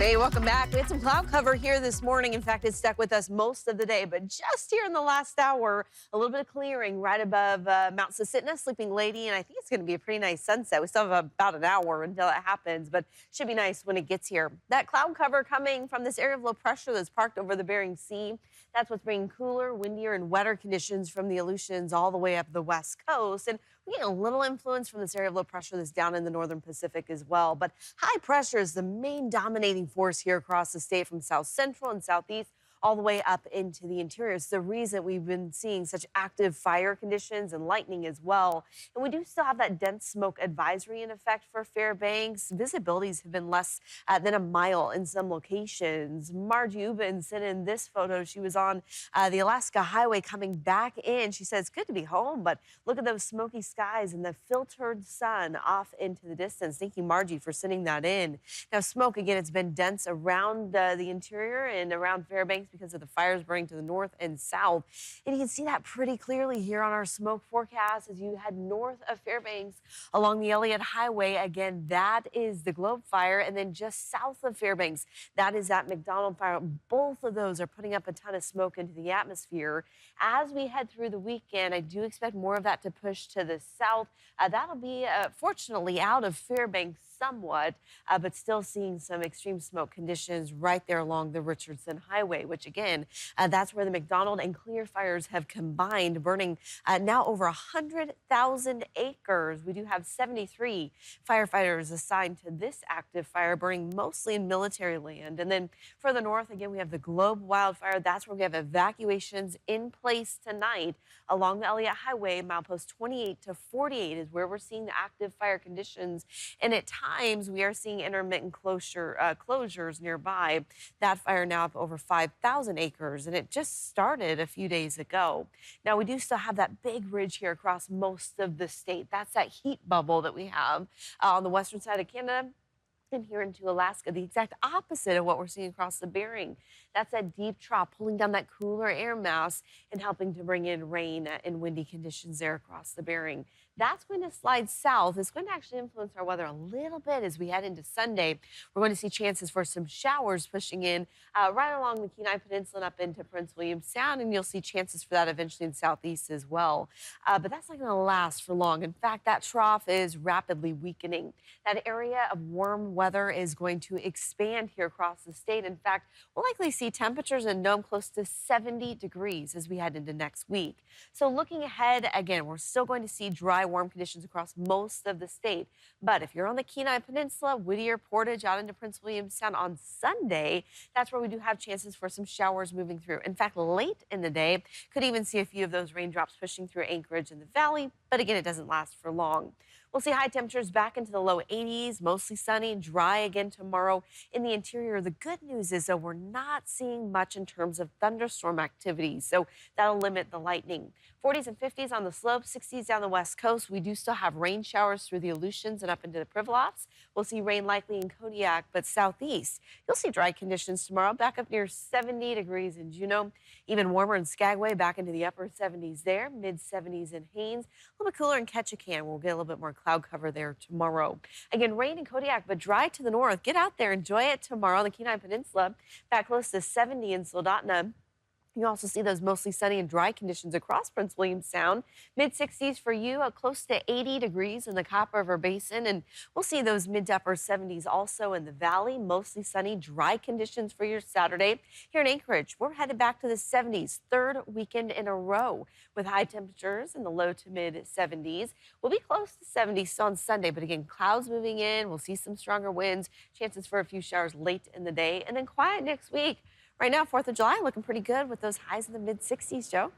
Hey, welcome back. We had some cloud cover here this morning. In fact, it stuck with us most of the day, but just here in the last hour, a little bit of clearing right above Mount Susitna, Sleeping Lady, and I think it's going to be a pretty nice sunset. We still have about an hour until it happens, but should be nice when it gets here. That cloud cover coming from this area of low pressure that's parked over the Bering Sea. That's what's bringing cooler, windier, and wetter conditions from the Aleutians all the way up the west coast. And we get a little influence from this area of low pressure that's down in the northern Pacific as well. But high pressure is the main dominating force here across the state from south central and southeast all the way up into the interior. It's the reason we've been seeing such active fire conditions and lightning as well. And we do still have that dense smoke advisory in effect for Fairbanks. Visibilities have been less than a mile in some locations. Margie Ubin sent in this photo. She was on the Alaska Highway coming back in. She says, it's good to be home, but look at those smoky skies and the filtered sun off into the distance. Thank you, Margie, for sending that in. Now, smoke, again, it's been dense around the interior and around Fairbanks because of the fires burning to the north and south. And you can see that pretty clearly here on our smoke forecast as you head north of Fairbanks along the Elliott Highway. Again, that is the Globe Fire. And then just south of Fairbanks, that is that McDonald Fire. Both of those are putting up a ton of smoke into the atmosphere. As we head through the weekend, I do expect more of that to push to the south. That'll be, fortunately, out of Fairbanks somewhat, but still seeing some extreme smoke conditions right there along the Richardson Highway, which again, that's where the McDonald and Clear fires have combined, burning now over 100,000 acres. We do have 73 firefighters assigned to this active fire, burning mostly in military land. And then further north, again, we have the Globe wildfire. That's where we have evacuations in place tonight along the Elliott Highway. Milepost 28 to 48 is where we're seeing the active fire conditions. And at times, we are seeing intermittent closures nearby. That fire now up over 5,000 acres, and it just started a few days ago. Now, we do still have that big ridge here across most of the state. That's that heat bubble that we have on the western side of Canada and here into Alaska, the exact opposite of what we're seeing across the Bering. That's that deep trough pulling down that cooler air mass and helping to bring in rain and windy conditions there across the Bering. That's going to slide south. It's going to actually influence our weather a little bit as we head into Sunday. We're going to see chances for some showers pushing in right along the Kenai Peninsula and up into Prince William Sound, and you'll see chances for that eventually in southeast as well. But that's not going to last for long. In fact, that trough is rapidly weakening. That area of warm weather is going to expand here across the state. In fact, we'll likely see temperatures in Nome close to 70 degrees as we head into next week. So looking ahead, again, we're still going to see dry, warm conditions across most of the state. But if you're on the Kenai Peninsula, Whittier, Portage, out into Prince William Sound on Sunday, that's where we do have chances for some showers moving through. In fact, late in the day, could even see a few of those raindrops pushing through Anchorage and the valley. But again, it doesn't last for long. We'll see high temperatures back into the low 80s, mostly sunny, dry again tomorrow in the interior. The good news is, though, we're not seeing much in terms of thunderstorm activity, so that'll limit the lightning. 40s and 50s on the slopes, 60s down the west coast. We do still have rain showers through the Aleutians and up into the Pribilofs. We'll see rain likely in Kodiak, but southeast, you'll see dry conditions tomorrow, back up near 70 degrees in Juneau. Even warmer in Skagway, back into the upper 70s there, mid-70s in Haines. A little bit cooler in Ketchikan. We'll get a little bit more cloud cover there tomorrow. Again, rain in Kodiak, but dry to the north. Get out there, enjoy it tomorrow on the Kenai Peninsula. Back close to 70 in Soldotna. You also see those mostly sunny and dry conditions across Prince William Sound. Mid-60s for you, close to 80 degrees in the Copper River Basin. And we'll see those mid to upper 70s also in the valley. Mostly sunny, dry conditions for your Saturday. Here in Anchorage, we're headed back to the 70s, third weekend in a row with high temperatures in the low to mid-70s. We'll be close to 70 still on Sunday, but again, clouds moving in. We'll see some stronger winds, chances for a few showers late in the day, and then quiet next week. Right now, 4th of July looking pretty good with those highs in the mid-60s, Joe.